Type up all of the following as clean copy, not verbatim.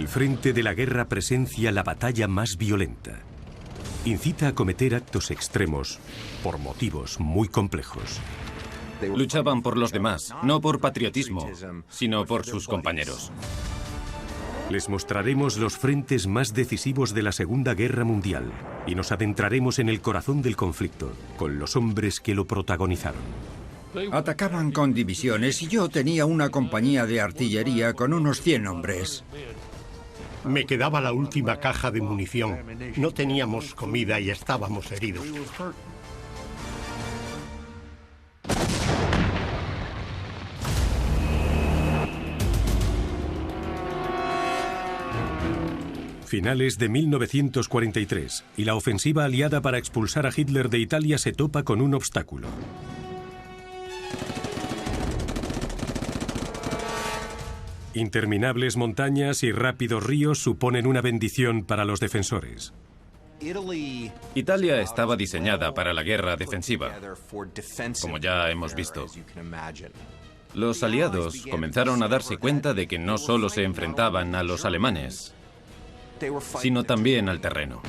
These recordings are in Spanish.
El frente de la guerra presencia la batalla más violenta. Incita a cometer actos extremos por motivos muy complejos. Luchaban por los demás, no por patriotismo, sino por sus compañeros. Les mostraremos los frentes más decisivos de la Segunda Guerra Mundial y nos adentraremos en el corazón del conflicto, con los hombres que lo protagonizaron. Atacaban con divisiones y yo tenía una compañía de artillería con unos 100 hombres. Me quedaba la última caja de munición. No teníamos comida y estábamos heridos. Finales de 1943, y la ofensiva aliada para expulsar a Hitler de Italia se topa con un obstáculo. Interminables montañas y rápidos ríos suponen una bendición para los defensores. Italia estaba diseñada para la guerra defensiva, como ya hemos visto. Los aliados comenzaron a darse cuenta de que no solo se enfrentaban a los alemanes, sino también al terreno.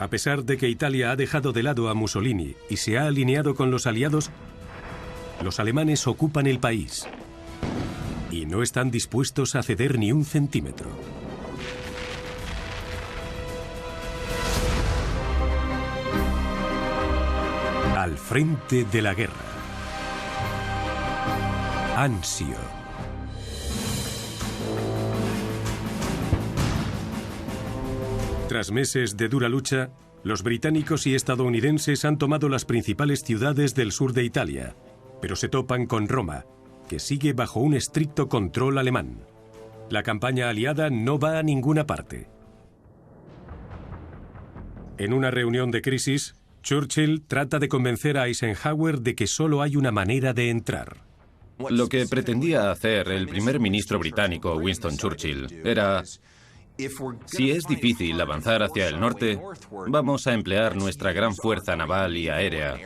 A pesar de que Italia ha dejado de lado a Mussolini y se ha alineado con los aliados, los alemanes ocupan el país y no están dispuestos a ceder ni un centímetro. Al frente de la guerra. Anzio. Tras meses de dura lucha, los británicos y estadounidenses han tomado las principales ciudades del sur de Italia, pero se topan con Roma, que sigue bajo un estricto control alemán. La campaña aliada no va a ninguna parte. En una reunión de crisis, Churchill trata de convencer a Eisenhower de que solo hay una manera de entrar. Lo que pretendía hacer el primer ministro británico, Winston Churchill, era: si es difícil avanzar hacia el norte, vamos a emplear nuestra gran fuerza naval y aérea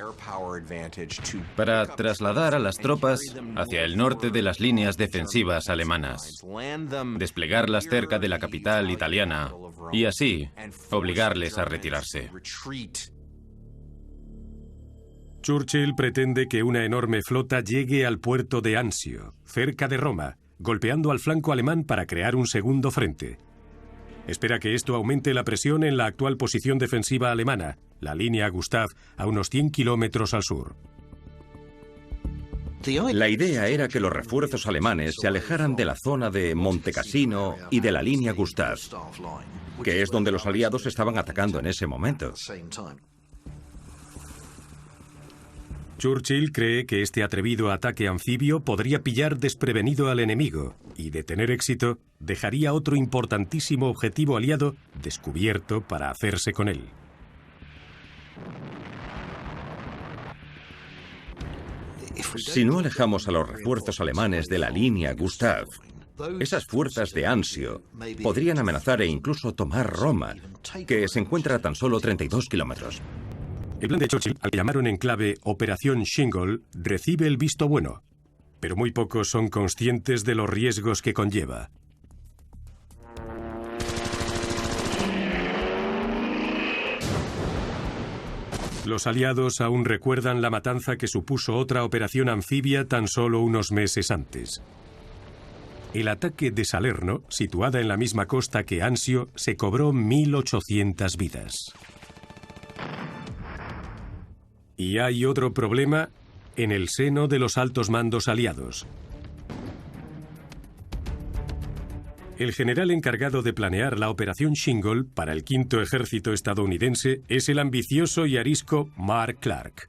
para trasladar a las tropas hacia el norte de las líneas defensivas alemanas, desplegarlas cerca de la capital italiana y así obligarles a retirarse. Churchill pretende que una enorme flota llegue al puerto de Anzio, cerca de Roma, golpeando al flanco alemán para crear un segundo frente. Espera que esto aumente la presión en la actual posición defensiva alemana, la línea Gustav, a unos 100 kilómetros al sur. La idea era que los refuerzos alemanes se alejaran de la zona de Monte Cassino y de la línea Gustav, que es donde los aliados estaban atacando en ese momento. Churchill cree que este atrevido ataque anfibio podría pillar desprevenido al enemigo y, de tener éxito, dejaría otro importantísimo objetivo aliado descubierto para hacerse con él. Si no alejamos a los refuerzos alemanes de la línea Gustav, esas fuerzas de Anzio podrían amenazar e incluso tomar Roma, que se encuentra a tan solo 32 kilómetros. El plan de Churchill, al que llamaron en clave Operación Shingle, recibe el visto bueno, pero muy pocos son conscientes de los riesgos que conlleva. Los aliados aún recuerdan la matanza que supuso otra operación anfibia tan solo unos meses antes. El ataque de Salerno, situada en la misma costa que Anzio, se cobró 1.800 vidas. Y hay otro problema en el seno de los altos mandos aliados. El general encargado de planear la Operación Shingle para el Quinto Ejército estadounidense es el ambicioso y arisco Mark Clark.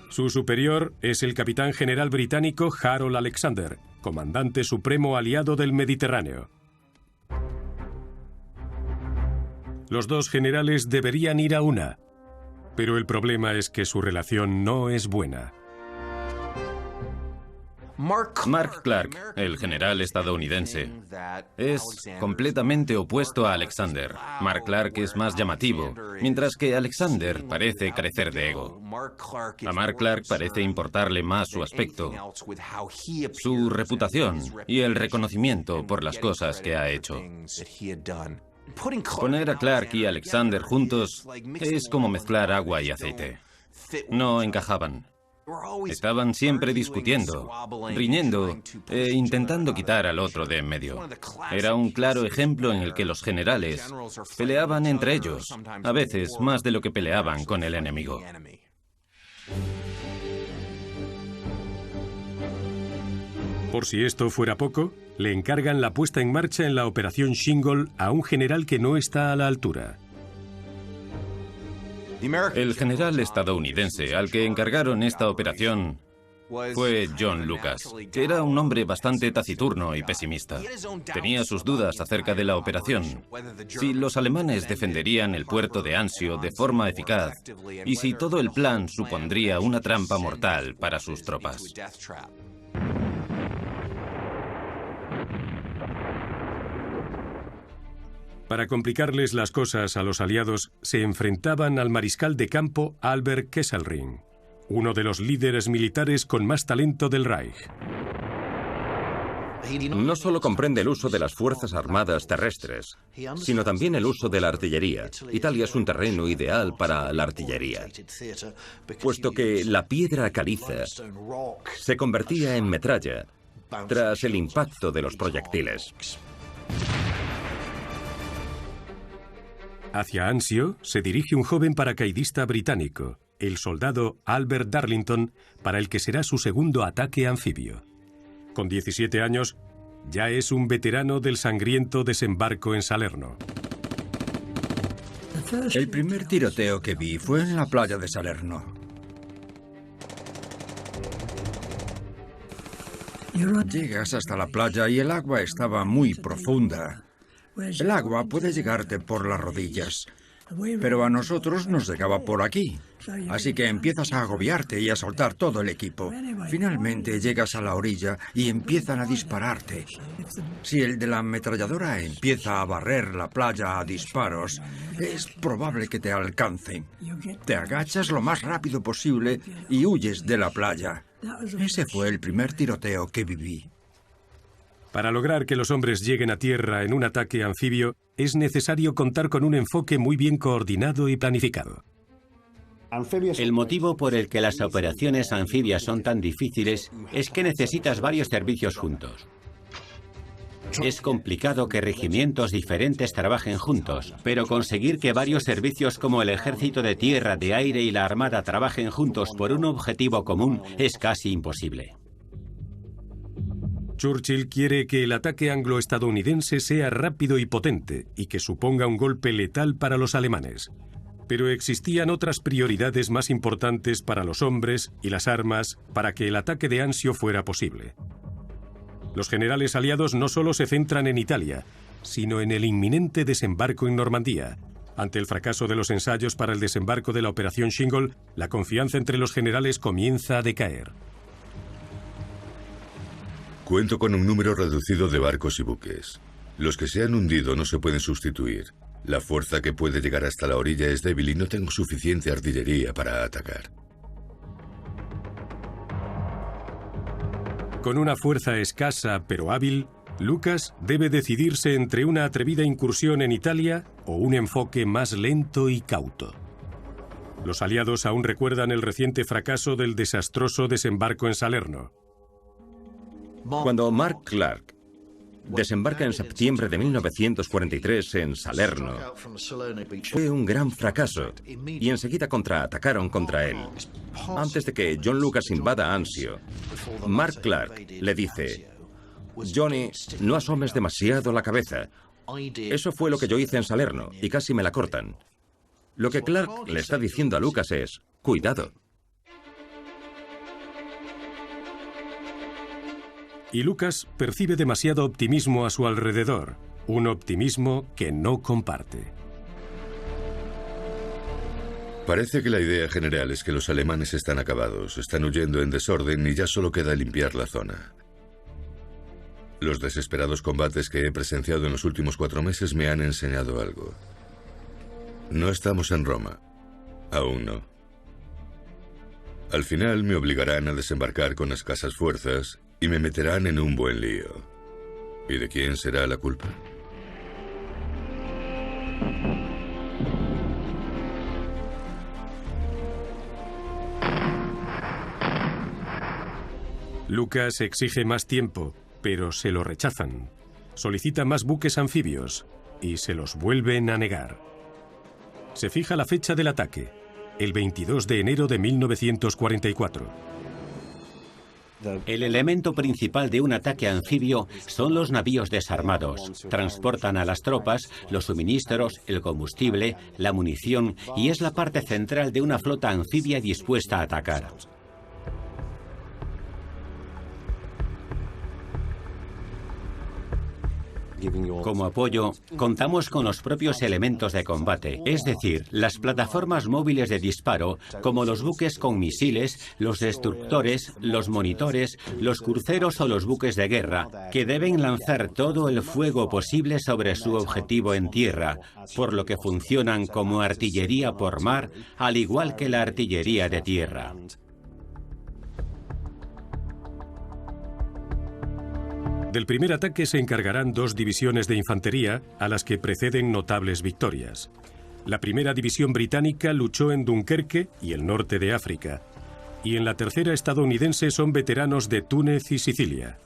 Su superior es el capitán general británico Harold Alexander, comandante supremo aliado del Mediterráneo. Los dos generales deberían ir a una, pero el problema es que su relación no es buena. Mark Clark, el general estadounidense, es completamente opuesto a Alexander. Mark Clark es más llamativo, mientras que Alexander parece carecer de ego. A Mark Clark parece importarle más su aspecto, su reputación y el reconocimiento por las cosas que ha hecho. Poner a Clark y Alexander juntos es como mezclar agua y aceite. No encajaban. Estaban siempre discutiendo, riñendo e intentando quitar al otro de en medio. Era un claro ejemplo en el que los generales peleaban entre ellos, a veces más de lo que peleaban con el enemigo. Por si esto fuera poco, le encargan la puesta en marcha en la Operación Shingle a un general que no está a la altura. El general estadounidense al que encargaron esta operación fue John Lucas, que era un hombre bastante taciturno y pesimista. Tenía sus dudas acerca de la operación, si los alemanes defenderían el puerto de Anzio de forma eficaz y si todo el plan supondría una trampa mortal para sus tropas. Para complicarles las cosas a los aliados, se enfrentaban al mariscal de campo Albert Kesselring, uno de los líderes militares con más talento del Reich. No solo comprende el uso de las fuerzas armadas terrestres, sino también el uso de la artillería. Italia es un terreno ideal para la artillería, puesto que la piedra caliza se convertía en metralla tras el impacto de los proyectiles. Hacia Anzio se dirige un joven paracaidista británico, el soldado Albert Darlington, para el que será su segundo ataque anfibio. Con 17 años, ya es un veterano del sangriento desembarco en Salerno. El primer tiroteo que vi fue en la playa de Salerno. Llegas hasta la playa y el agua estaba muy profunda. El agua puede llegarte por las rodillas, pero a nosotros nos llegaba por aquí. Así que empiezas a agobiarte y a soltar todo el equipo. Finalmente llegas a la orilla y empiezan a dispararte. Si el de la ametralladora empieza a barrer la playa a disparos, es probable que te alcancen. Te agachas lo más rápido posible y huyes de la playa. Ese fue el primer tiroteo que viví. Para lograr que los hombres lleguen a tierra en un ataque anfibio, es necesario contar con un enfoque muy bien coordinado y planificado. El motivo por el que las operaciones anfibias son tan difíciles es que necesitas varios servicios juntos. Es complicado que regimientos diferentes trabajen juntos, pero conseguir que varios servicios como el ejército de tierra, de aire y la armada trabajen juntos por un objetivo común es casi imposible. Churchill quiere que el ataque anglo-estadounidense sea rápido y potente y que suponga un golpe letal para los alemanes. Pero existían otras prioridades más importantes para los hombres y las armas para que el ataque de Anzio fuera posible. Los generales aliados no solo se centran en Italia, sino en el inminente desembarco en Normandía. Ante el fracaso de los ensayos para el desembarco de la Operación Shingle, la confianza entre los generales comienza a decaer. Cuento con un número reducido de barcos y buques. Los que se han hundido no se pueden sustituir. La fuerza que puede llegar hasta la orilla es débil y no tengo suficiente artillería para atacar. Con una fuerza escasa pero hábil, Lucas debe decidirse entre una atrevida incursión en Italia o un enfoque más lento y cauto. Los aliados aún recuerdan el reciente fracaso del desastroso desembarco en Salerno. Cuando Mark Clark desembarca en septiembre de 1943 en Salerno, fue un gran fracaso y enseguida contraatacaron contra él. Antes de que John Lucas invada Anzio, Mark Clark le dice: Johnny, no asomes demasiado la cabeza. Eso fue lo que yo hice en Salerno y casi me la cortan. Lo que Clark le está diciendo a Lucas es: cuidado. Y Lucas percibe demasiado optimismo a su alrededor, un optimismo que no comparte. Parece que la idea general es que los alemanes están acabados, están huyendo en desorden y ya solo queda limpiar la zona. Los desesperados combates que he presenciado en los últimos 4 meses me han enseñado algo. No estamos en Roma. Aún no. Al final me obligarán a desembarcar con escasas fuerzas y me meterán en un buen lío. ¿Y de quién será la culpa? Lucas exige más tiempo, pero se lo rechazan. Solicita más buques anfibios y se los vuelven a negar. Se fija la fecha del ataque, el 22 de enero de 1944. El elemento principal de un ataque anfibio son los navíos desarmados. Transportan a las tropas, los suministros, el combustible, la munición y es la parte central de una flota anfibia dispuesta a atacar. Como apoyo, contamos con los propios elementos de combate, es decir, las plataformas móviles de disparo, como los buques con misiles, los destructores, los monitores, los cruceros o los buques de guerra, que deben lanzar todo el fuego posible sobre su objetivo en tierra, por lo que funcionan como artillería por mar, al igual que la artillería de tierra. Del primer ataque se encargarán 2 divisiones de infantería, a las que preceden notables victorias. La primera división británica luchó en Dunkerque y el norte de África, y en la tercera estadounidense son veteranos de Túnez y Sicilia.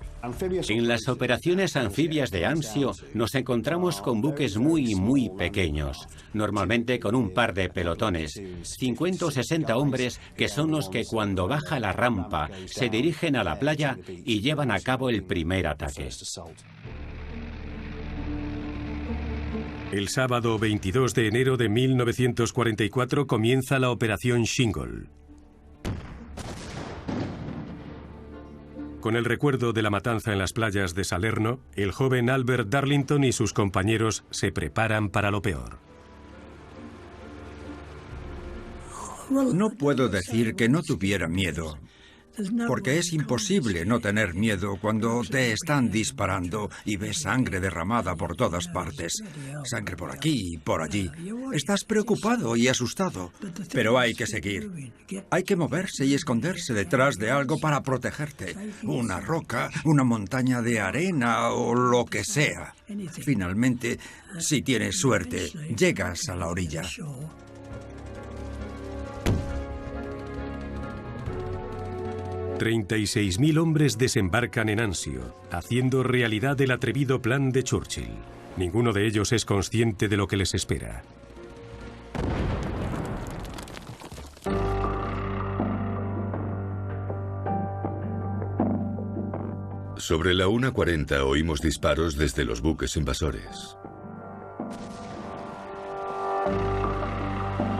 En las operaciones anfibias de Anzio nos encontramos con buques muy pequeños, normalmente con un par de pelotones, 50 o 60 hombres que son los que cuando baja la rampa se dirigen a la playa y llevan a cabo el primer ataque. El sábado 22 de enero de 1944 comienza la Operación Shingle. Con el recuerdo de la matanza en las playas de Salerno, el joven Albert Darlington y sus compañeros se preparan para lo peor. No puedo decir que no tuviera miedo, porque es imposible no tener miedo cuando te están disparando y ves sangre derramada por todas partes. Sangre por aquí y por allí. Estás preocupado y asustado, pero hay que seguir. Hay que moverse y esconderse detrás de algo para protegerte. Una roca, una montaña de arena o lo que sea. Finalmente, si tienes suerte, llegas a la orilla. 36.000 hombres desembarcan en Anzio, haciendo realidad el atrevido plan de Churchill. Ninguno de ellos es consciente de lo que les espera. Sobre la 1:40 oímos disparos desde los buques invasores.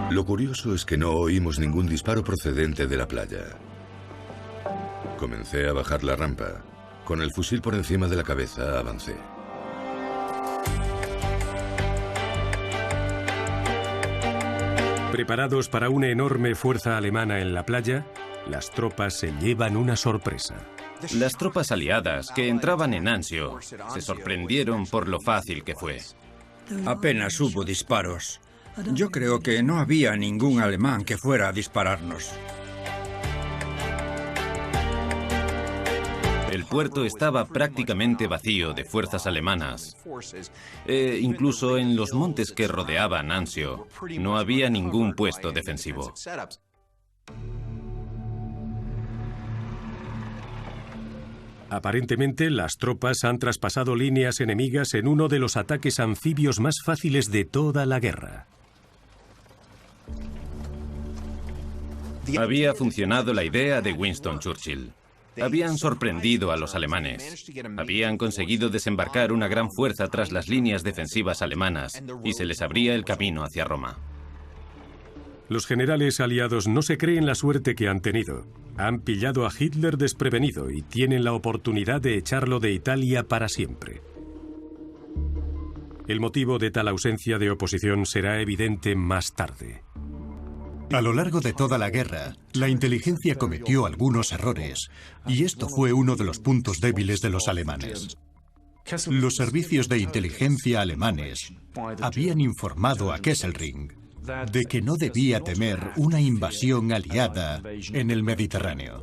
Lo curioso es que no oímos ningún disparo procedente de la playa. Comencé a bajar la rampa. Con el fusil por encima de la cabeza avancé. Preparados para una enorme fuerza alemana en la playa, las tropas se llevan una sorpresa. Las tropas aliadas que entraban en Anzio se sorprendieron por lo fácil que fue. Apenas hubo disparos. Yo creo que no había ningún alemán que fuera a dispararnos. El puerto estaba prácticamente vacío de fuerzas alemanas. Incluso en los montes que rodeaban Anzio, no había ningún puesto defensivo. Aparentemente, las tropas han traspasado líneas enemigas en uno de los ataques anfibios más fáciles de toda la guerra. Había funcionado la idea de Winston Churchill. Habían sorprendido a los alemanes. Habían conseguido desembarcar una gran fuerza tras las líneas defensivas alemanas y se les abría el camino hacia Roma. Los generales aliados no se creen la suerte que han tenido. Han pillado a Hitler desprevenido y tienen la oportunidad de echarlo de Italia para siempre. El motivo de tal ausencia de oposición será evidente más tarde. A lo largo de toda la guerra, la inteligencia cometió algunos errores, y esto fue uno de los puntos débiles de los alemanes. Los servicios de inteligencia alemanes habían informado a Kesselring de que no debía temer una invasión aliada en el Mediterráneo.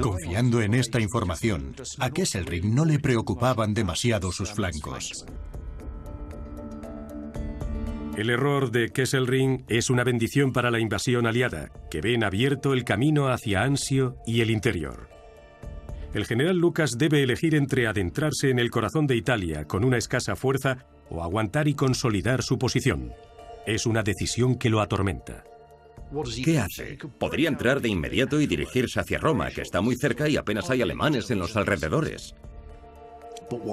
Confiando en esta información, a Kesselring no le preocupaban demasiado sus flancos. El error de Kesselring es una bendición para la invasión aliada, que ven abierto el camino hacia Anzio y el interior. El general Lucas debe elegir entre adentrarse en el corazón de Italia con una escasa fuerza o aguantar y consolidar su posición. Es una decisión que lo atormenta. ¿Qué hace? Podría entrar de inmediato y dirigirse hacia Roma, que está muy cerca y apenas hay alemanes en los alrededores.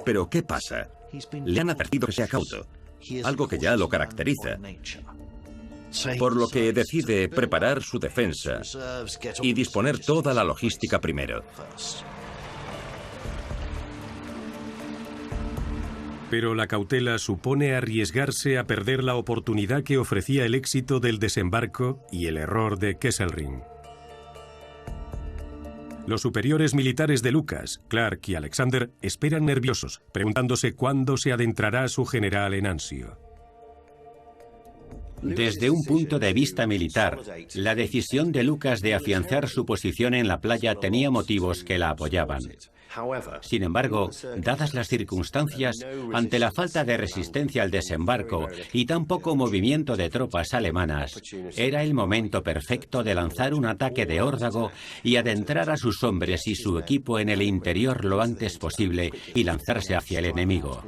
Pero ¿qué pasa? Le han advertido que sea cauto, algo que ya lo caracteriza, por lo que decide preparar su defensa y disponer toda la logística primero. Pero la cautela supone arriesgarse a perder la oportunidad que ofrecía el éxito del desembarco y el error de Kesselring. Los superiores militares de Lucas, Clark y Alexander, esperan nerviosos, preguntándose cuándo se adentrará su general en Anzio. Desde un punto de vista militar, la decisión de Lucas de afianzar su posición en la playa tenía motivos que la apoyaban. Sin embargo, dadas las circunstancias, ante la falta de resistencia al desembarco y tan poco movimiento de tropas alemanas, era el momento perfecto de lanzar un ataque de órdago y adentrar a sus hombres y su equipo en el interior lo antes posible y lanzarse hacia el enemigo.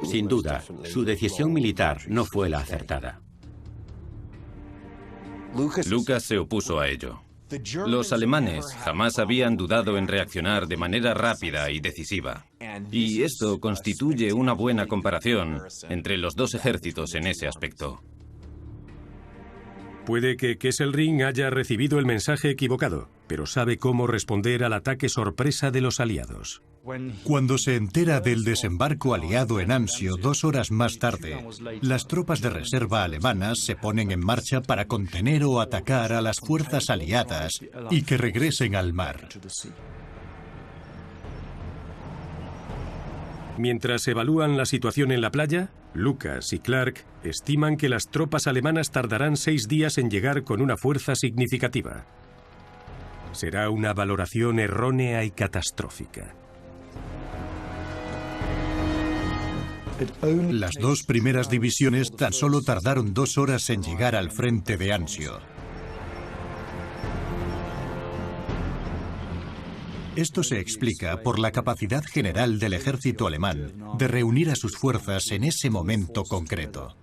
Sin duda, su decisión militar no fue la acertada. Lucas se opuso a ello. Los alemanes jamás habían dudado en reaccionar de manera rápida y decisiva. Y esto constituye una buena comparación entre los dos ejércitos en ese aspecto. Puede que Kesselring haya recibido el mensaje equivocado, pero sabe cómo responder al ataque sorpresa de los aliados. Cuando se entera del desembarco aliado en Anzio 2 horas más tarde, las tropas de reserva alemanas se ponen en marcha para contener o atacar a las fuerzas aliadas y que regresen al mar. Mientras evalúan la situación en la playa, Lucas y Clark estiman que las tropas alemanas tardarán 6 días en llegar con una fuerza significativa. Será una valoración errónea y catastrófica. Las 2 primeras divisiones tan solo tardaron 2 horas en llegar al frente de Anzio. Esto se explica por la capacidad general del ejército alemán de reunir a sus fuerzas en ese momento concreto.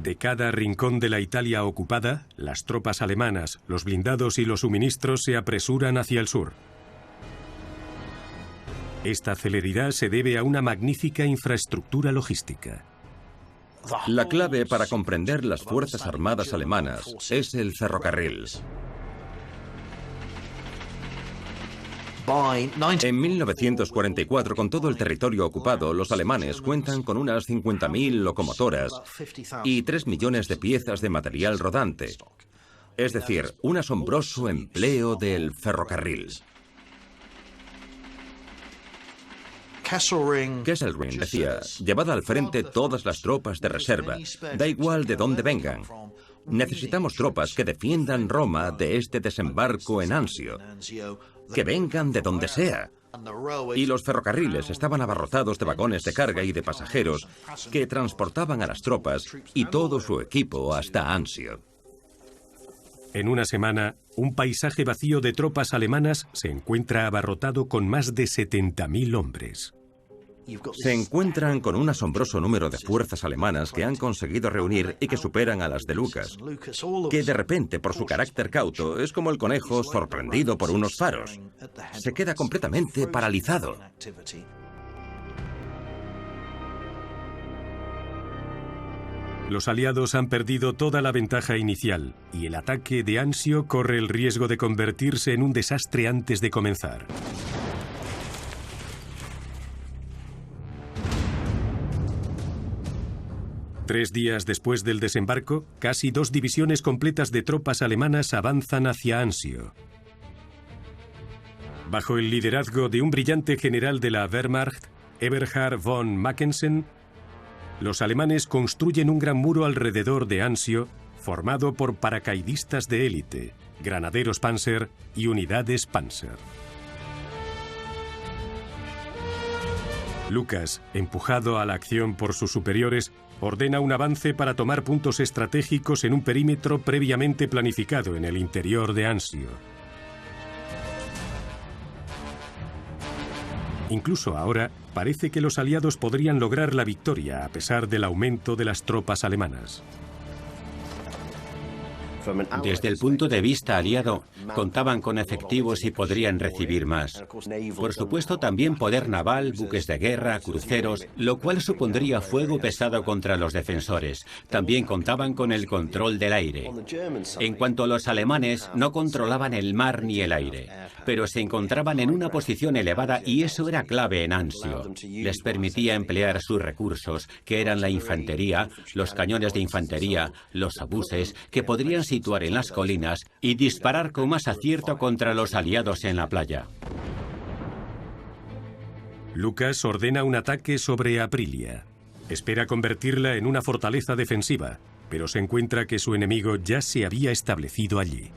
De cada rincón de la Italia ocupada, las tropas alemanas, los blindados y los suministros se apresuran hacia el sur. Esta celeridad se debe a una magnífica infraestructura logística. La clave para comprender las fuerzas armadas alemanas es el ferrocarril. En 1944, con todo el territorio ocupado, los alemanes cuentan con unas 50.000 locomotoras y 3 millones de piezas de material rodante. Es decir, un asombroso empleo del ferrocarril. Kesselring decía, llevad al frente todas las tropas de reserva, da igual de dónde vengan. Necesitamos tropas que defiendan Roma de este desembarco en Anzio, que vengan de donde sea. Y los ferrocarriles estaban abarrotados de vagones de carga y de pasajeros que transportaban a las tropas y todo su equipo hasta Anzio. En una semana, un paisaje vacío de tropas alemanas se encuentra abarrotado con más de 70.000 hombres. Se encuentran con un asombroso número de fuerzas alemanas que han conseguido reunir y que superan a las de Lucas, que de repente, por su carácter cauto, es como el conejo sorprendido por unos faros. Se queda completamente paralizado. Los aliados han perdido toda la ventaja inicial y el ataque de Anzio corre el riesgo de convertirse en un desastre antes de comenzar. 3 días después del desembarco, casi 2 divisiones completas de tropas alemanas avanzan hacia Anzio. Bajo el liderazgo de un brillante general de la Wehrmacht, Eberhard von Mackensen, los alemanes construyen un gran muro alrededor de Anzio, formado por paracaidistas de élite, granaderos Panzer y unidades Panzer. Lucas, empujado a la acción por sus superiores, ordena un avance para tomar puntos estratégicos en un perímetro previamente planificado en el interior de Anzio. Incluso ahora, parece que los aliados podrían lograr la victoria a pesar del aumento de las tropas alemanas. Desde el punto de vista aliado, contaban con efectivos y podrían recibir más. Por supuesto, también poder naval, buques de guerra, cruceros, lo cual supondría fuego pesado contra los defensores. También contaban con el control del aire. En cuanto a los alemanes, no controlaban el mar ni el aire, pero se encontraban en una posición elevada y eso era clave en Anzio. Les permitía emplear sus recursos, que eran la infantería, los cañones de infantería, los obuses, que podrían situar en las colinas y disparar con más acierto contra los aliados en la playa. Lucas ordena un ataque sobre Aprilia. Espera convertirla en una fortaleza defensiva, pero se encuentra que su enemigo ya se había establecido allí.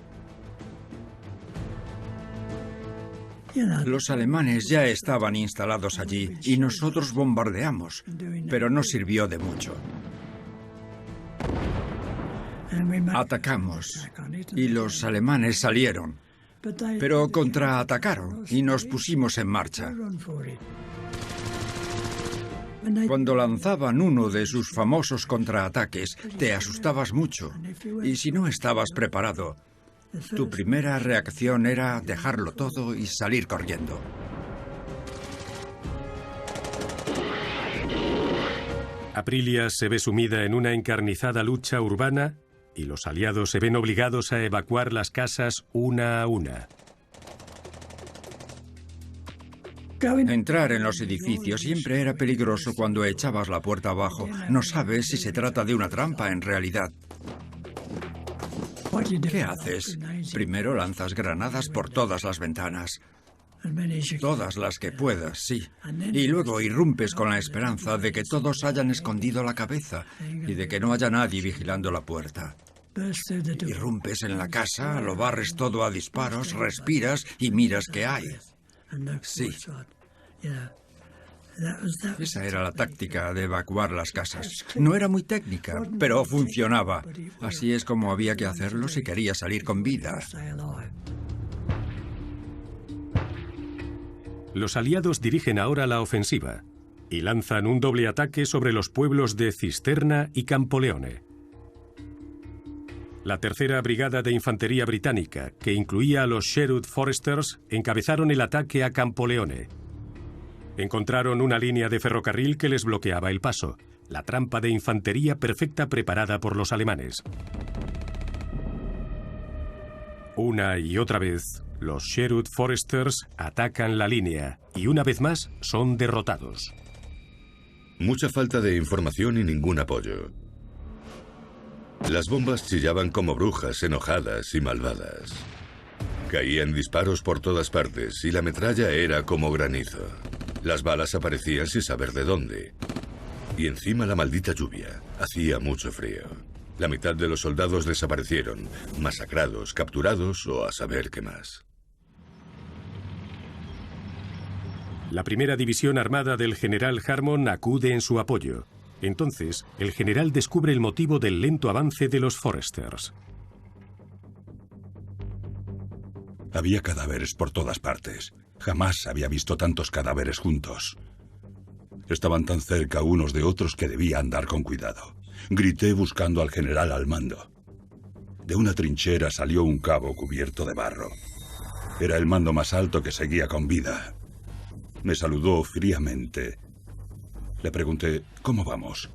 Los alemanes ya estaban instalados allí y nosotros bombardeamos, pero no sirvió de mucho. Atacamos y los alemanes salieron, pero contraatacaron y nos pusimos en marcha. Cuando lanzaban uno de sus famosos contraataques, te asustabas mucho y si no estabas preparado, tu primera reacción era dejarlo todo y salir corriendo. Aprilia se ve sumida en una encarnizada lucha urbana y los aliados se ven obligados a evacuar las casas una a una. Entrar en los edificios siempre era peligroso cuando echabas la puerta abajo. No sabes si se trata de una trampa en realidad. ¿Qué haces? Primero lanzas granadas por todas las ventanas. Todas las que puedas, sí. Y luego irrumpes con la esperanza de que todos hayan escondido la cabeza y de que no haya nadie vigilando la puerta. Irrumpes en la casa, lo barres todo a disparos, respiras y miras qué hay. Sí. Esa era la táctica de evacuar las casas. No era muy técnica, pero funcionaba. Así es como había que hacerlo si quería salir con vida. Los aliados dirigen ahora la ofensiva y lanzan un doble ataque sobre los pueblos de Cisterna y Campoleone. La tercera brigada de infantería británica, que incluía a los Sherwood Foresters, encabezaron el ataque a Campoleone. Encontraron una línea de ferrocarril que les bloqueaba el paso, la trampa de infantería perfecta preparada por los alemanes. Una y otra vez, los Sherwood Foresters atacan la línea y una vez más son derrotados. Mucha falta de información y ningún apoyo. Las bombas chillaban como brujas enojadas y malvadas. Caían disparos por todas partes y la metralla era como granizo. Las balas aparecían sin saber de dónde. Y encima la maldita lluvia. Hacía mucho frío. La mitad de los soldados desaparecieron, masacrados, capturados o a saber qué más. La primera división armada del general Harmon acude en su apoyo. Entonces, el general descubre el motivo del lento avance de los Foresters. Había cadáveres por todas partes. Jamás había visto tantos cadáveres juntos. Estaban tan cerca unos de otros que debía andar con cuidado. Grité buscando al general al mando. De una trinchera salió un cabo cubierto de barro. Era el mando más alto que seguía con vida. Me saludó fríamente. Le pregunté, ¿cómo vamos?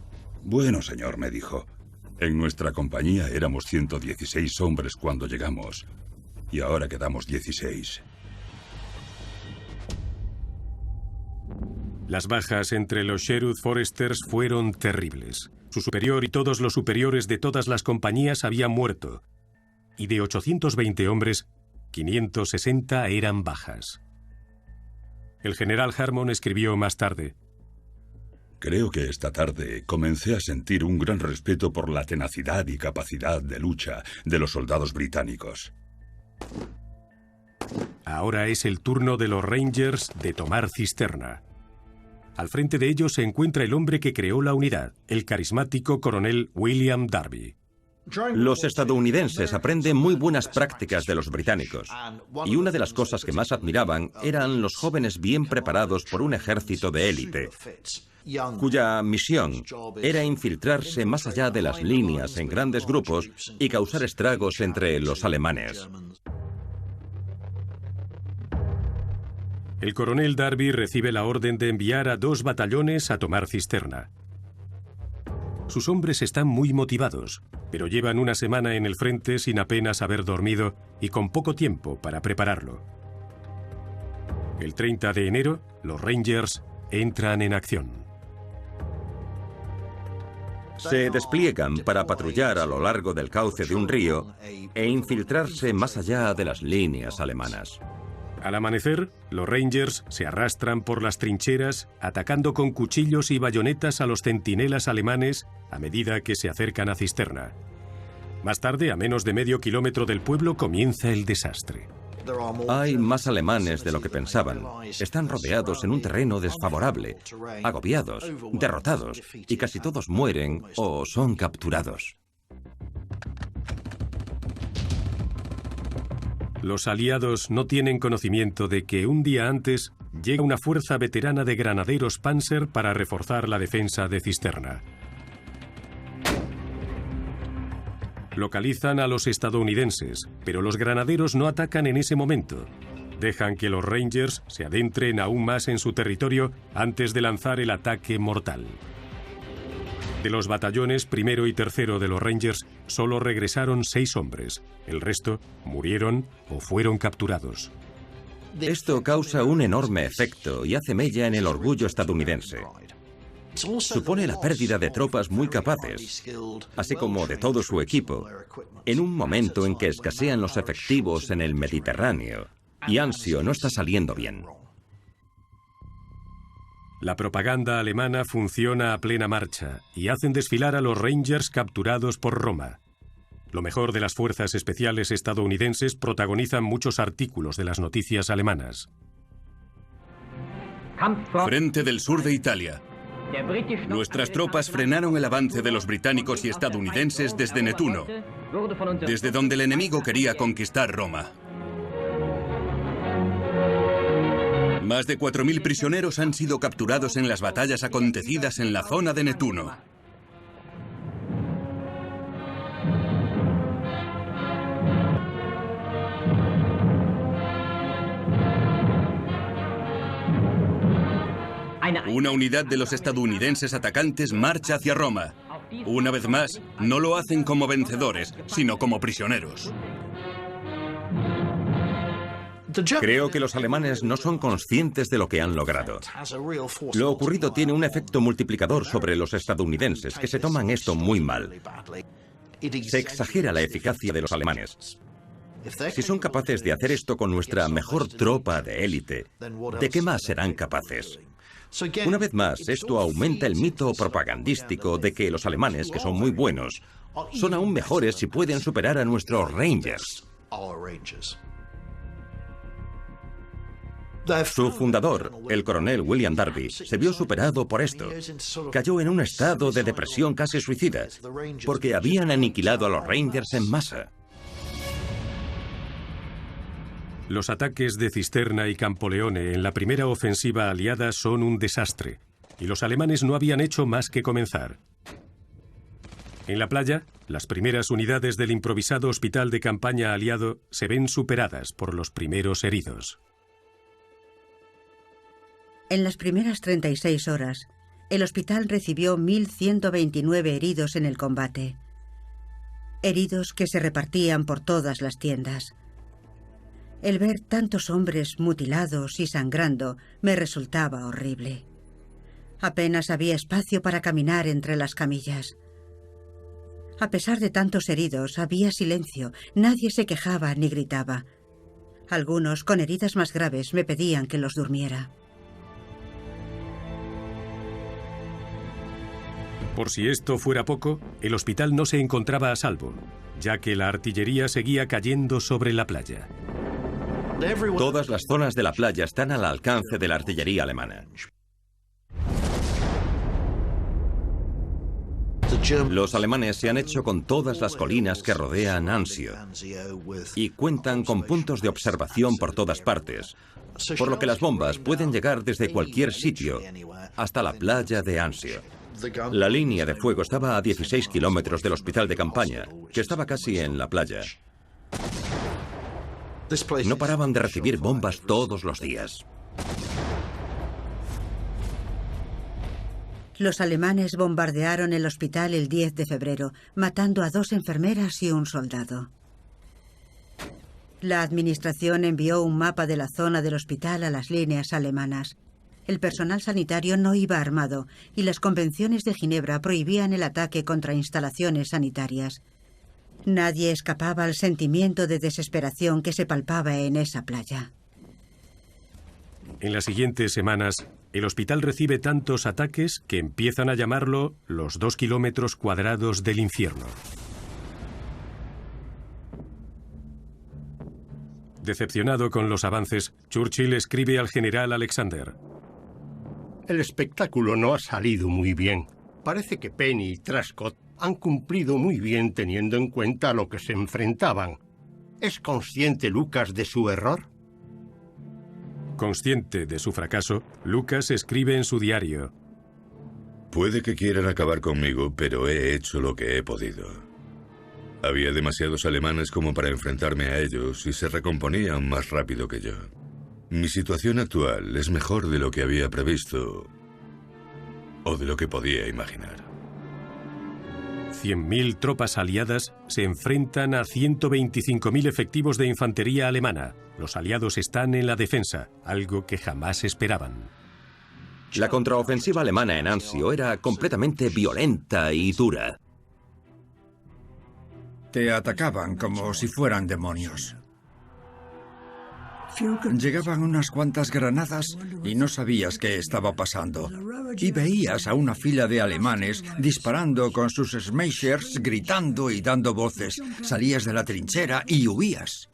Bueno, señor, me dijo. En nuestra compañía éramos 116 hombres cuando llegamos. Y ahora quedamos 16. Las bajas entre los Sherwood Foresters fueron terribles. Su superior y todos los superiores de todas las compañías habían muerto, y de 820 hombres, 560 eran bajas. El general Harmon escribió más tarde: Creo que esta tarde comencé a sentir un gran respeto por la tenacidad y capacidad de lucha de los soldados británicos. Ahora es el turno de los Rangers de tomar cisterna. Al frente de ellos se encuentra el hombre que creó la unidad, el carismático coronel William Darby. Los estadounidenses aprenden muy buenas prácticas de los británicos, y una de las cosas que más admiraban eran los jóvenes bien preparados por un ejército de élite, cuya misión era infiltrarse más allá de las líneas en grandes grupos y causar estragos entre los alemanes. El coronel Darby recibe la orden de enviar a 2 batallones a tomar cisterna. Sus hombres están muy motivados, pero llevan una semana en el frente sin apenas haber dormido y con poco tiempo para prepararlo. El 30 de enero, los Rangers entran en acción. Se despliegan para patrullar a lo largo del cauce de un río e infiltrarse más allá de las líneas alemanas. Al amanecer, los Rangers se arrastran por las trincheras, atacando con cuchillos y bayonetas a los centinelas alemanes a medida que se acercan a cisterna. Más tarde, a menos de medio kilómetro del pueblo, comienza el desastre. Hay más alemanes de lo que pensaban. Están rodeados en un terreno desfavorable, agobiados, derrotados, y casi todos mueren o son capturados. Los aliados no tienen conocimiento de que un día antes llega una fuerza veterana de granaderos Panzer para reforzar la defensa de cisterna. Localizan a los estadounidenses, pero los granaderos no atacan en ese momento. Dejan que los Rangers se adentren aún más en su territorio antes de lanzar el ataque mortal. De los batallones primero y tercero de los Rangers, solo regresaron 6 hombres. El resto murieron o fueron capturados. Esto causa un enorme efecto y hace mella en el orgullo estadounidense. Supone la pérdida de tropas muy capaces, así como de todo su equipo, en un momento en que escasean los efectivos en el Mediterráneo y Anzio no está saliendo bien. La propaganda alemana funciona a plena marcha y hacen desfilar a los Rangers capturados por Roma. Lo mejor de las fuerzas especiales estadounidenses protagonizan muchos artículos de las noticias alemanas. Frente del sur de Italia. Nuestras tropas frenaron el avance de los británicos y estadounidenses desde Netuno, desde donde el enemigo quería conquistar Roma. Más de 4.000 prisioneros han sido capturados en las batallas acontecidas en la zona de Netuno. Una unidad de los estadounidenses atacantes marcha hacia Roma. Una vez más, no lo hacen como vencedores, sino como prisioneros. Creo que los alemanes no son conscientes de lo que han logrado. Lo ocurrido tiene un efecto multiplicador sobre los estadounidenses, que se toman esto muy mal. Se exagera la eficacia de los alemanes. Si son capaces de hacer esto con nuestra mejor tropa de élite, ¿de qué más serán capaces? Una vez más, esto aumenta el mito propagandístico de que los alemanes, que son muy buenos, son aún mejores si pueden superar a nuestros Rangers. Su fundador, el coronel William Darby, se vio superado por esto. Cayó en un estado de depresión casi suicida, porque habían aniquilado a los Rangers en masa. Los ataques de Cisterna y Campoleone en la primera ofensiva aliada son un desastre, y los alemanes no habían hecho más que comenzar. En la playa, las primeras unidades del improvisado hospital de campaña aliado se ven superadas por los primeros heridos. En las primeras 36 horas, el hospital recibió 1.129 heridos en el combate. Heridos que se repartían por todas las tiendas. El ver tantos hombres mutilados y sangrando me resultaba horrible. Apenas había espacio para caminar entre las camillas. A pesar de tantos heridos, había silencio. Nadie se quejaba ni gritaba. Algunos, con heridas más graves, me pedían que los durmiera. Por si esto fuera poco, el hospital no se encontraba a salvo, ya que la artillería seguía cayendo sobre la playa. Todas las zonas de la playa están al alcance de la artillería alemana. Los alemanes se han hecho con todas las colinas que rodean Anzio y cuentan con puntos de observación por todas partes, por lo que las bombas pueden llegar desde cualquier sitio hasta la playa de Anzio. La línea de fuego estaba a 16 kilómetros del hospital de campaña, que estaba casi en la playa. No paraban de recibir bombas todos los días. Los alemanes bombardearon el hospital el 10 de febrero, matando a 2 enfermeras y un soldado. La administración envió un mapa de la zona del hospital a las líneas alemanas. El personal sanitario no iba armado y las convenciones de Ginebra prohibían el ataque contra instalaciones sanitarias. Nadie escapaba al sentimiento de desesperación que se palpaba en esa playa. En las siguientes semanas, el hospital recibe tantos ataques que empiezan a llamarlo los 2 kilómetros cuadrados del infierno. Decepcionado con los avances, Churchill escribe al general Alexander: El espectáculo no ha salido muy bien. Parece que Penny y Truscott han cumplido muy bien teniendo en cuenta a lo que se enfrentaban. ¿Es consciente Lucas de su error? Consciente de su fracaso, Lucas escribe en su diario: Puede que quieran acabar conmigo, pero he hecho lo que he podido. Había demasiados alemanes como para enfrentarme a ellos y se recomponían más rápido que yo. Mi situación actual es mejor de lo que había previsto o de lo que podía imaginar. 100.000 tropas aliadas se enfrentan a 125.000 efectivos de infantería alemana. Los aliados están en la defensa, algo que jamás esperaban. La contraofensiva alemana en Anzio era completamente violenta y dura. Te atacaban como si fueran demonios. Llegaban unas cuantas granadas y no sabías qué estaba pasando. Y veías a una fila de alemanes disparando con sus smashers, gritando y dando voces. Salías de la trinchera y huías.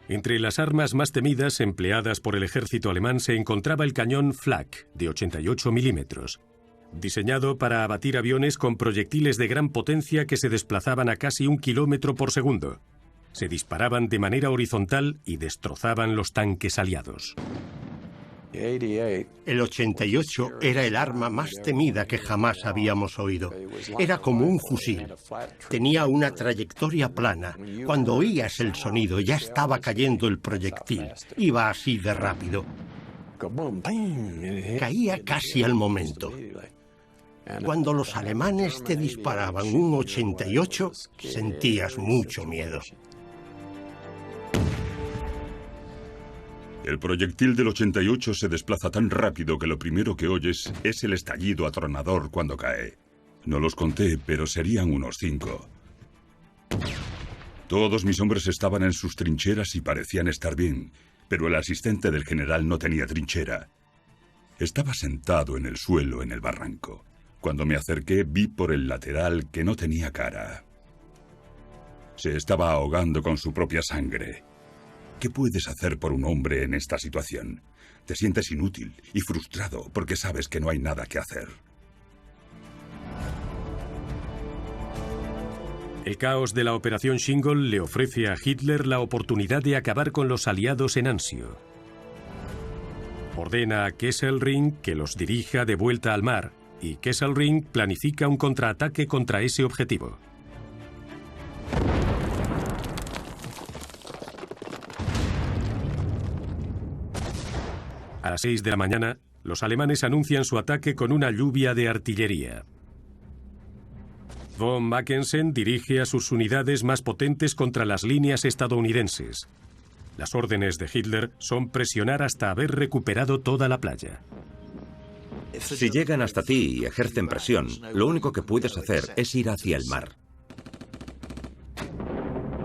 Entre las armas más temidas empleadas por el ejército alemán se encontraba el cañón Flak, de 88 milímetros. Diseñado para abatir aviones con proyectiles de gran potencia que se desplazaban a casi 1 kilómetro por segundo. Se disparaban de manera horizontal y destrozaban los tanques aliados. El 88 era el arma más temida que jamás habíamos oído. Era como un fusil. Tenía una trayectoria plana. Cuando oías el sonido ya estaba cayendo el proyectil. Iba así de rápido. Caía casi al momento. Cuando los alemanes te disparaban un 88, sentías mucho miedo. El proyectil del 88 se desplaza tan rápido que lo primero que oyes es el estallido atronador cuando cae. No los conté, pero serían unos 5. Todos mis hombres estaban en sus trincheras y parecían estar bien, pero el asistente del general no tenía trinchera. Estaba sentado en el suelo en el barranco. Cuando me acerqué, vi por el lateral que no tenía cara. Se estaba ahogando con su propia sangre. ¿Qué puedes hacer por un hombre en esta situación? Te sientes inútil y frustrado porque sabes que no hay nada que hacer. El caos de la Operación Shingle le ofrece a Hitler la oportunidad de acabar con los aliados en Anzio. Ordena a Kesselring que los dirija de vuelta al mar, y Kesselring planifica un contraataque contra ese objetivo. A las 6 de la mañana, los alemanes anuncian su ataque con una lluvia de artillería. Von Mackensen dirige a sus unidades más potentes contra las líneas estadounidenses. Las órdenes de Hitler son presionar hasta haber recuperado toda la playa. Si llegan hasta ti y ejercen presión, lo único que puedes hacer es ir hacia el mar.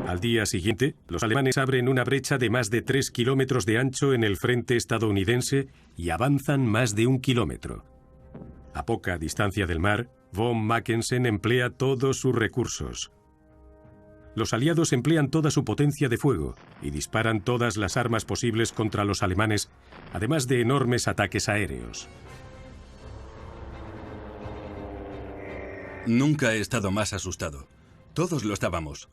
Al día siguiente, los alemanes abren una brecha de más de 3 kilómetros de ancho en el frente estadounidense y avanzan más de 1 kilómetro. A poca distancia del mar, von Mackensen emplea todos sus recursos. Los aliados emplean toda su potencia de fuego y disparan todas las armas posibles contra los alemanes, además de enormes ataques aéreos. Nunca he estado más asustado. Todos lo estábamos.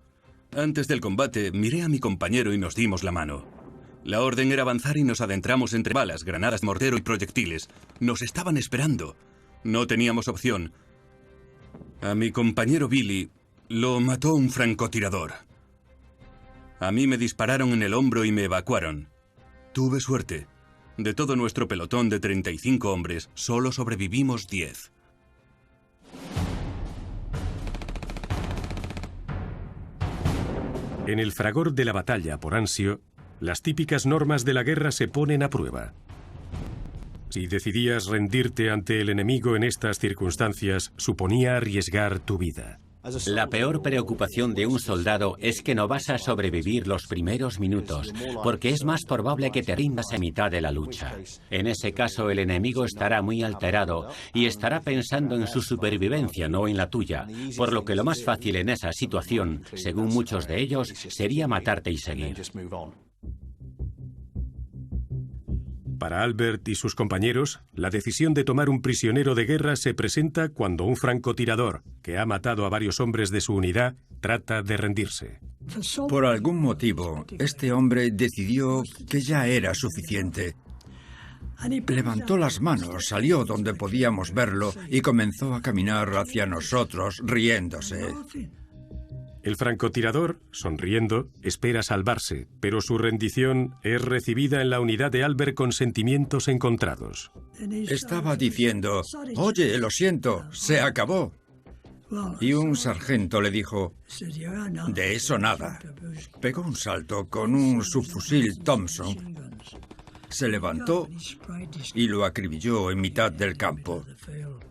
Antes del combate, miré a mi compañero y nos dimos la mano. La orden era avanzar y nos adentramos entre balas, granadas, mortero y proyectiles. Nos estaban esperando. No teníamos opción. A mi compañero Billy lo mató un francotirador. A mí me dispararon en el hombro y me evacuaron. Tuve suerte. De todo nuestro pelotón de 35 hombres, solo sobrevivimos 10. En el fragor de la batalla por Anzio, las típicas normas de la guerra se ponen a prueba. Si decidías rendirte ante el enemigo en estas circunstancias, suponía arriesgar tu vida. La peor preocupación de un soldado es que no vas a sobrevivir los primeros minutos, porque es más probable que te rindas a mitad de la lucha. En ese caso, el enemigo estará muy alterado y estará pensando en su supervivencia, no en la tuya, por lo que lo más fácil en esa situación, según muchos de ellos, sería matarte y seguir. Para Albert y sus compañeros, la decisión de tomar un prisionero de guerra se presenta cuando un francotirador, que ha matado a varios hombres de su unidad, trata de rendirse. Por algún motivo, este hombre decidió que ya era suficiente. Levantó las manos, salió donde podíamos verlo y comenzó a caminar hacia nosotros, riéndose. El francotirador, sonriendo, espera salvarse, pero su rendición es recibida en la unidad de Albert con sentimientos encontrados. Estaba diciendo, oye, lo siento, se acabó. Y un sargento le dijo, de eso nada. Pegó un salto con un subfusil Thompson, se levantó y lo acribilló en mitad del campo.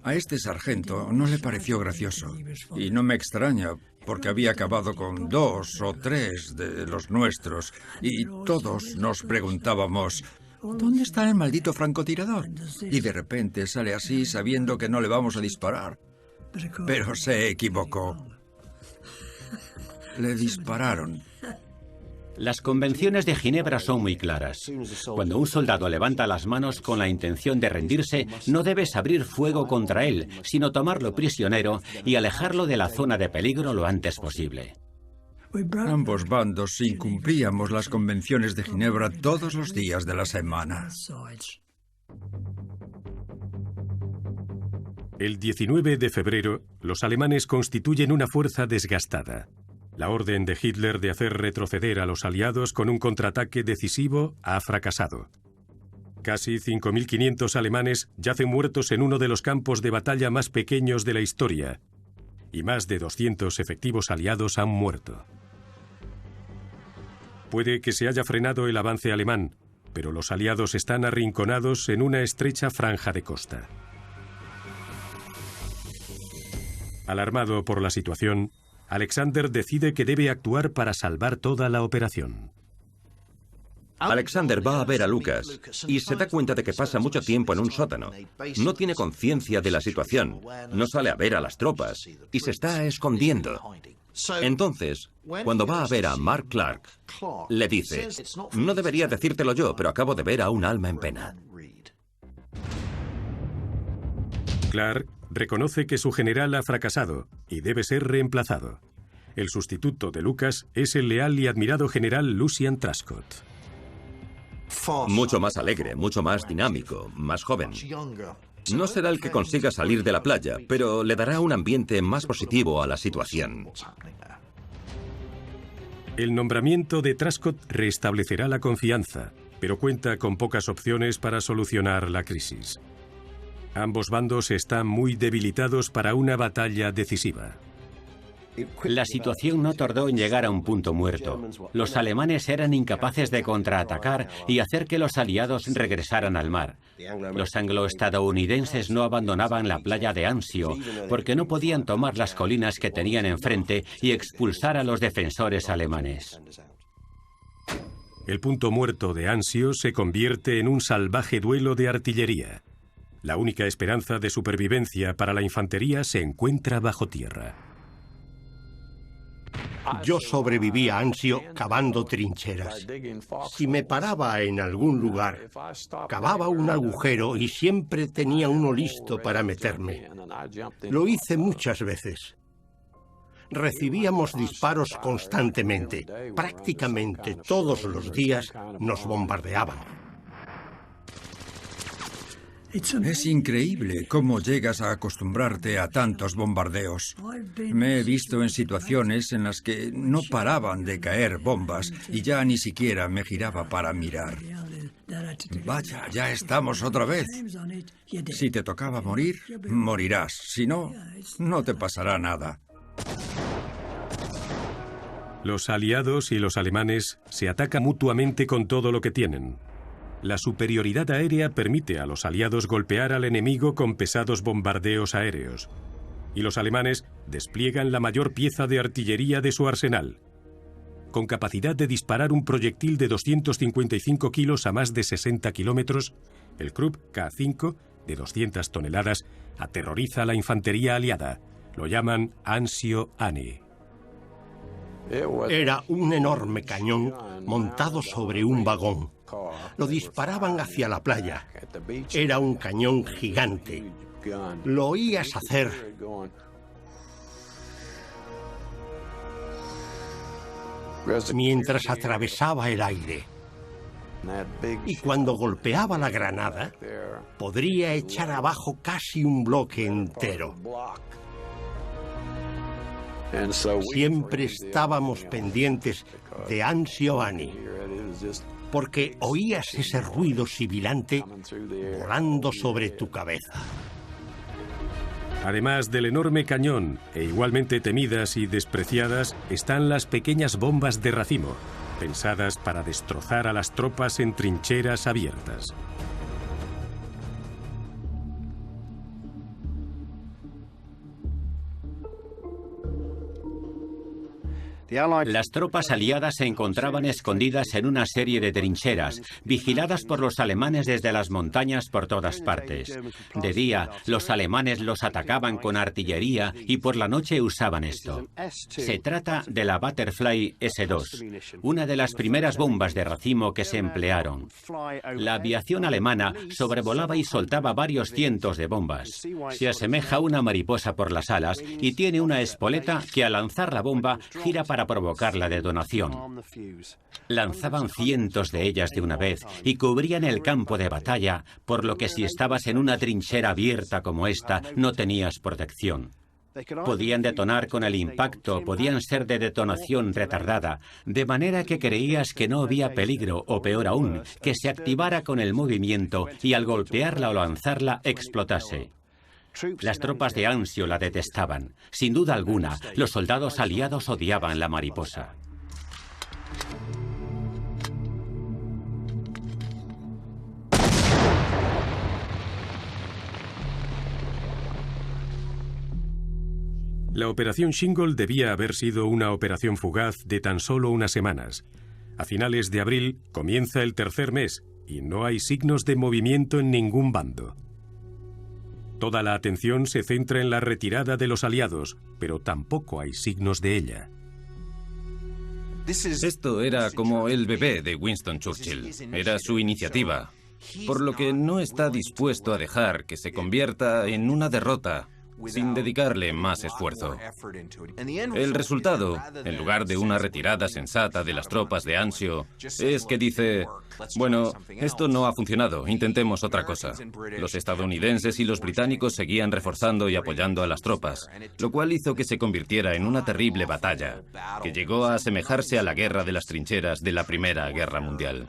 A este sargento no le pareció gracioso, y no me extraña, porque había acabado con 2 o 3 de los nuestros, y todos nos preguntábamos, ¿dónde está el maldito francotirador? Y de repente sale así sabiendo que no le vamos a disparar. Pero se equivocó. Le dispararon. Las convenciones de Ginebra son muy claras. Cuando un soldado levanta las manos con la intención de rendirse, no debes abrir fuego contra él, sino tomarlo prisionero y alejarlo de la zona de peligro lo antes posible. Ambos bandos incumplíamos las convenciones de Ginebra todos los días de la semana. El 19 de febrero, los alemanes constituyen una fuerza desgastada. La orden de Hitler de hacer retroceder a los aliados con un contraataque decisivo ha fracasado. Casi 5.500 alemanes yacen muertos en uno de los campos de batalla más pequeños de la historia, y más de 200 efectivos aliados han muerto. Puede que se haya frenado el avance alemán, pero los aliados están arrinconados en una estrecha franja de costa. Alarmado por la situación, Alexander decide que debe actuar para salvar toda la operación. Alexander va a ver a Lucas y se da cuenta de que pasa mucho tiempo en un sótano. No tiene conciencia de la situación, no sale a ver a las tropas y se está escondiendo. Entonces, cuando va a ver a Mark Clark, le dice, no debería decírtelo yo, pero acabo de ver a un alma en pena. Clark reconoce que su general ha fracasado y debe ser reemplazado. El sustituto de Lucas es el leal y admirado general Lucian Truscott. Mucho más alegre, mucho más dinámico, más joven. No será el que consiga salir de la playa, pero le dará un ambiente más positivo a la situación. El nombramiento de Truscott restablecerá la confianza, pero cuenta con pocas opciones para solucionar la crisis. Ambos bandos están muy debilitados para una batalla decisiva. La situación no tardó en llegar a un punto muerto. Los alemanes eran incapaces de contraatacar y hacer que los aliados regresaran al mar. Los anglo-estadounidenses no abandonaban la playa de Anzio porque no podían tomar las colinas que tenían enfrente y expulsar a los defensores alemanes. El punto muerto de Anzio se convierte en un salvaje duelo de artillería. La única esperanza de supervivencia para la infantería se encuentra bajo tierra. Yo sobreviví a Anzio cavando trincheras. Si me paraba en algún lugar, cavaba un agujero y siempre tenía uno listo para meterme. Lo hice muchas veces. Recibíamos disparos constantemente. Prácticamente todos los días nos bombardeaban. Es increíble cómo llegas a acostumbrarte a tantos bombardeos. Me he visto en situaciones en las que no paraban de caer bombas y ya ni siquiera me giraba para mirar. Vaya, ya estamos otra vez. Si te tocaba morir, morirás. Si no, no te pasará nada. Los aliados y los alemanes se atacan mutuamente con todo lo que tienen. La superioridad aérea permite a los aliados golpear al enemigo con pesados bombardeos aéreos. Y los alemanes despliegan la mayor pieza de artillería de su arsenal. Con capacidad de disparar un proyectil de 255 kilos a más de 60 kilómetros, el Krupp K5, de 200 toneladas, aterroriza a la infantería aliada. Lo llaman Anzio Annie. Era un enorme cañón montado sobre un vagón. Lo disparaban hacia la playa. Era un cañón gigante. Lo oías hacer. Mientras atravesaba el aire. Y cuando golpeaba la granada, podría echar abajo casi un bloque entero. Siempre estábamos pendientes de Anzio Annie, porque oías ese ruido sibilante volando sobre tu cabeza. Además del enorme cañón, e igualmente temidas y despreciadas, están las pequeñas bombas de racimo, pensadas para destrozar a las tropas en trincheras abiertas. Las tropas aliadas se encontraban escondidas en una serie de trincheras, vigiladas por los alemanes desde las montañas por todas partes. De día, los alemanes los atacaban con artillería y por la noche usaban esto. Se trata de la Butterfly S-2, una de las primeras bombas de racimo que se emplearon. La aviación alemana sobrevolaba y soltaba varios cientos de bombas. Se asemeja a una mariposa por las alas y tiene una espoleta que al lanzar la bomba gira para provocar la detonación. Lanzaban cientos de ellas de una vez y cubrían el campo de batalla, por lo que si estabas en una trinchera abierta como esta, no tenías protección. Podían detonar con el impacto, podían ser de detonación retardada, de manera que creías que no había peligro, o peor aún, que se activara con el movimiento y al golpearla o lanzarla explotase. Las tropas de Anzio la detestaban. Sin duda alguna, los soldados aliados odiaban la mariposa. La operación Shingle debía haber sido una operación fugaz de tan solo unas semanas. A finales de abril comienza el tercer mes y no hay signos de movimiento en ningún bando. Toda la atención se centra en la retirada de los aliados, pero tampoco hay signos de ella. Esto era como el bebé de Winston Churchill. Era su iniciativa, por lo que no está dispuesto a dejar que se convierta en una derrota sin dedicarle más esfuerzo. El resultado, en lugar de una retirada sensata de las tropas de Anzio, es que dice: bueno, esto no ha funcionado, intentemos otra cosa. Los estadounidenses y los británicos seguían reforzando y apoyando a las tropas, lo cual hizo que se convirtiera en una terrible batalla, que llegó a asemejarse a la guerra de las trincheras de la Primera Guerra Mundial.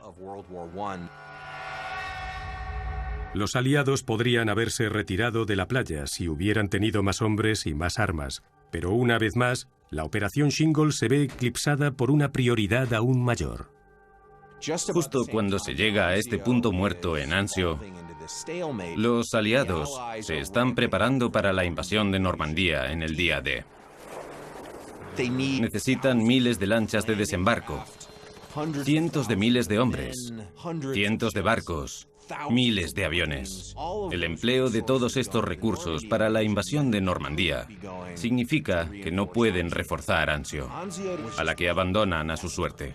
Los aliados podrían haberse retirado de la playa si hubieran tenido más hombres y más armas, pero una vez más, la operación Shingle se ve eclipsada por una prioridad aún mayor. Justo cuando se llega a este punto muerto en Anzio, los aliados se están preparando para la invasión de Normandía en el día D. Necesitan miles de lanchas de desembarco, cientos de miles de hombres, cientos de barcos, miles de aviones. El empleo de todos estos recursos para la invasión de Normandía significa que no pueden reforzar Anzio, a la que abandonan a su suerte.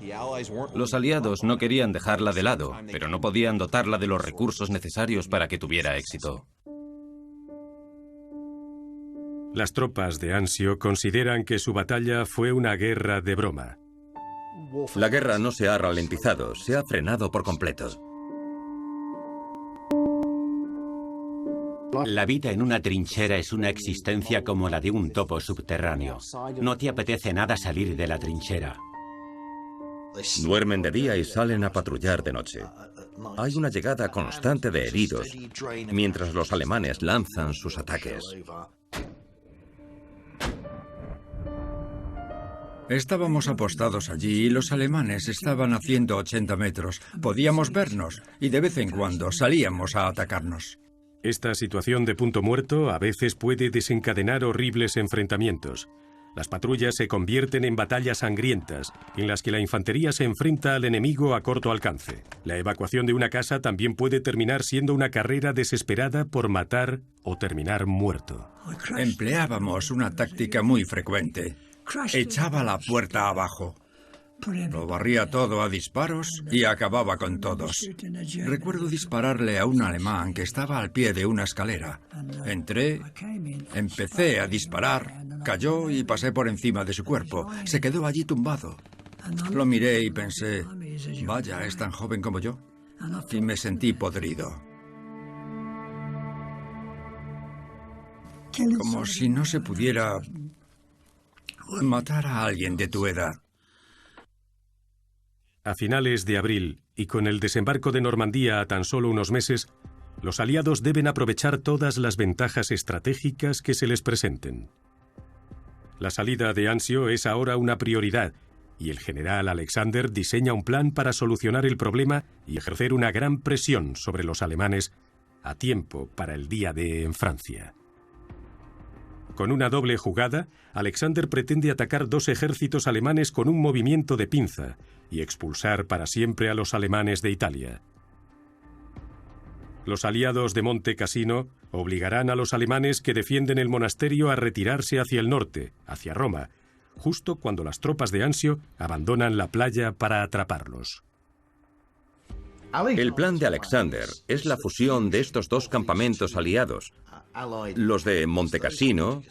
Los aliados no querían dejarla de lado, pero no podían dotarla de los recursos necesarios para que tuviera éxito. Las tropas de Anzio consideran que su batalla fue una guerra de broma. La guerra no se ha ralentizado, se ha frenado por completo. La vida en una trinchera es una existencia como la de un topo subterráneo. No te apetece nada salir de la trinchera. Duermen de día y salen a patrullar de noche. Hay una llegada constante de heridos, mientras los alemanes lanzan sus ataques. Estábamos apostados allí y los alemanes estaban a 180 metros. Podíamos vernos y de vez en cuando salíamos a atacarnos. Esta situación de punto muerto a veces puede desencadenar horribles enfrentamientos. Las patrullas se convierten en batallas sangrientas, en las que la infantería se enfrenta al enemigo a corto alcance. La evacuación de una casa también puede terminar siendo una carrera desesperada por matar o terminar muerto. Empleábamos una táctica muy frecuente. Echaba la puerta abajo. Lo barría todo a disparos y acababa con todos. Recuerdo dispararle a un alemán que estaba al pie de una escalera. Entré, empecé a disparar, cayó y pasé por encima de su cuerpo. Se quedó allí tumbado. Lo miré y pensé, vaya, es tan joven como yo. Y me sentí podrido. Como si no se pudiera matar a alguien de tu edad. A finales de abril, y con el desembarco de Normandía a tan solo unos meses, los aliados deben aprovechar todas las ventajas estratégicas que se les presenten. La salida de Anzio es ahora una prioridad, y el general Alexander diseña un plan para solucionar el problema y ejercer una gran presión sobre los alemanes a tiempo para el día D en Francia. Con una doble jugada, Alexander pretende atacar dos ejércitos alemanes con un movimiento de pinza y expulsar para siempre a los alemanes de Italia. Los aliados de Monte Cassino obligarán a los alemanes que defienden el monasterio a retirarse hacia el norte, hacia Roma, justo cuando las tropas de Anzio abandonan la playa para atraparlos. El plan de Alexander es la fusión de estos dos campamentos aliados, los de Monte Cassino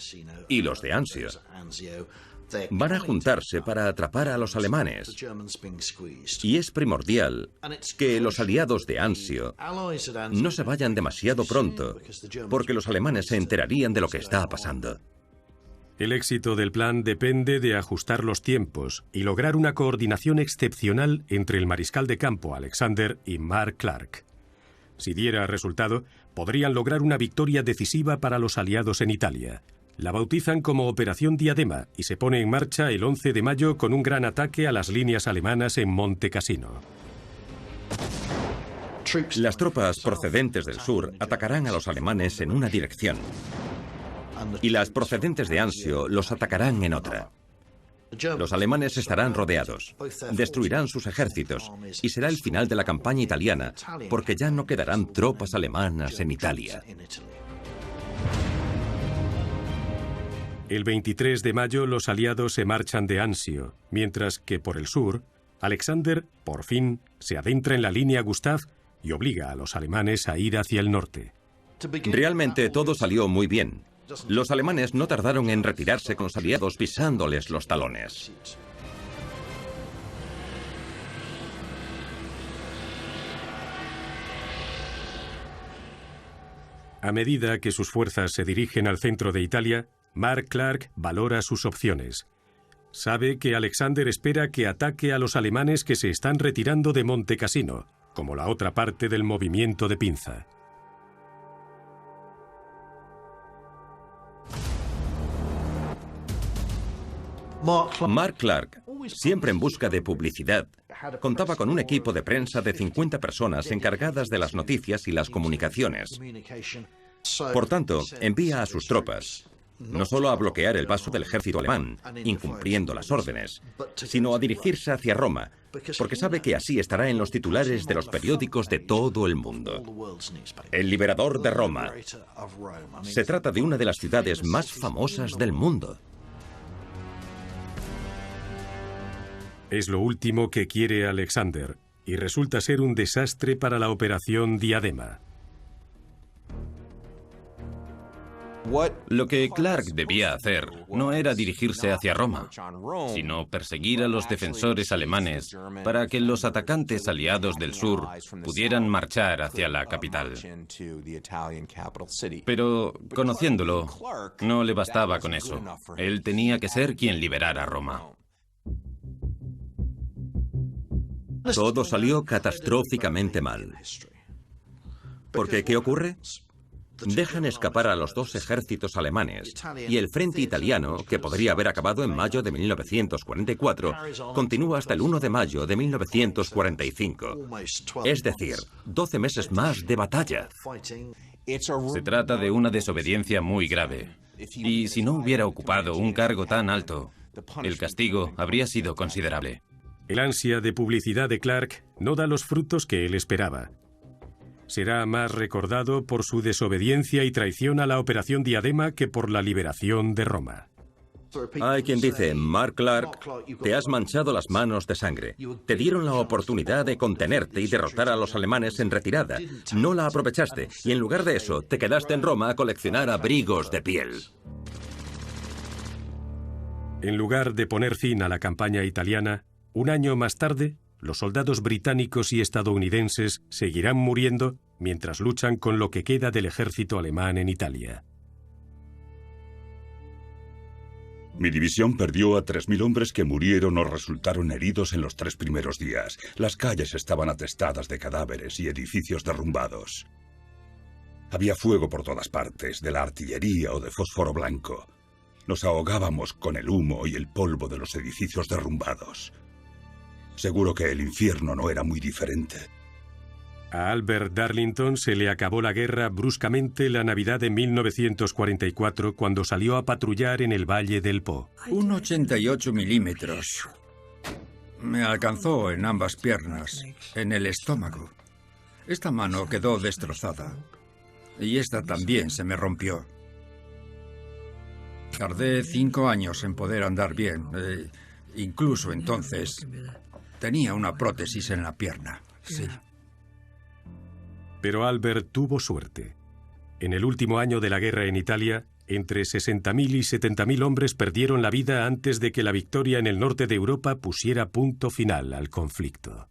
y los de Anzio. Van a juntarse para atrapar a los alemanes. Y es primordial que los aliados de Anzio no se vayan demasiado pronto, porque los alemanes se enterarían de lo que está pasando. El éxito del plan depende de ajustar los tiempos y lograr una coordinación excepcional entre el mariscal de campo Alexander y Mark Clark. Si diera resultado, podrían lograr una victoria decisiva para los aliados en Italia. La bautizan como Operación Diadema y se pone en marcha el 11 de mayo con un gran ataque a las líneas alemanas en Monte Cassino. Las tropas procedentes del sur atacarán a los alemanes en una dirección y las procedentes de Anzio los atacarán en otra. Los alemanes estarán rodeados, destruirán sus ejércitos y será el final de la campaña italiana, porque ya no quedarán tropas alemanas en Italia. El 23 de mayo los aliados se marchan de Anzio, mientras que por el sur, Alexander, por fin, se adentra en la línea Gustav y obliga a los alemanes a ir hacia el norte. Realmente todo salió muy bien. Los alemanes no tardaron en retirarse con los aliados pisándoles los talones. A medida que sus fuerzas se dirigen al centro de Italia, Mark Clark valora sus opciones. Sabe que Alexander espera que ataque a los alemanes que se están retirando de Monte Cassino, como la otra parte del movimiento de pinza. Mark Clark, siempre en busca de publicidad, contaba con un equipo de prensa de 50 personas encargadas de las noticias y las comunicaciones. Por tanto, envía a sus tropas, no solo a bloquear el paso del ejército alemán, incumpliendo las órdenes, sino a dirigirse hacia Roma, porque sabe que así estará en los titulares de los periódicos de todo el mundo. El liberador de Roma. Se trata de una de las ciudades más famosas del mundo. Es lo último que quiere Alexander, y resulta ser un desastre para la operación Diadema. Lo que Clark debía hacer no era dirigirse hacia Roma, sino perseguir a los defensores alemanes para que los atacantes aliados del sur pudieran marchar hacia la capital. Pero, conociéndolo, no le bastaba con eso. Él tenía que ser quien liberara Roma. Todo salió catastróficamente mal. Porque, ¿qué ocurre? Dejan escapar a los dos ejércitos alemanes y el frente italiano, que podría haber acabado en mayo de 1944, continúa hasta el 1 de mayo de 1945. Es decir, 12 meses más de batalla. Se trata de una desobediencia muy grave. Y si no hubiera ocupado un cargo tan alto, el castigo habría sido considerable. El ansia de publicidad de Clark no da los frutos que él esperaba. Será más recordado por su desobediencia y traición a la Operación Diadema que por la liberación de Roma. Hay quien dice, Mark Clark, te has manchado las manos de sangre. Te dieron la oportunidad de contenerte y derrotar a los alemanes en retirada. No la aprovechaste y en lugar de eso te quedaste en Roma a coleccionar abrigos de piel. En lugar de poner fin a la campaña italiana, un año más tarde, los soldados británicos y estadounidenses seguirán muriendo mientras luchan con lo que queda del ejército alemán en Italia. Mi división perdió a 3.000 hombres que murieron o resultaron heridos en los 3 primeros días. Las calles estaban atestadas de cadáveres y edificios derrumbados. Había fuego por todas partes, de la artillería o de fósforo blanco. Nos ahogábamos con el humo y el polvo de los edificios derrumbados. Seguro que el infierno no era muy diferente. A Albert Darlington se le acabó la guerra bruscamente la Navidad de 1944 cuando salió a patrullar en el Valle del Po. Un 88 milímetros. Me alcanzó en ambas piernas, en el estómago. Esta mano quedó destrozada. Y esta también se me rompió. Tardé 5 años en poder andar bien. Incluso entonces tenía una prótesis en la pierna. Sí. Pero Albert tuvo suerte. En el último año de la guerra en Italia, entre 60.000 y 70.000 hombres perdieron la vida antes de que la victoria en el norte de Europa pusiera punto final al conflicto.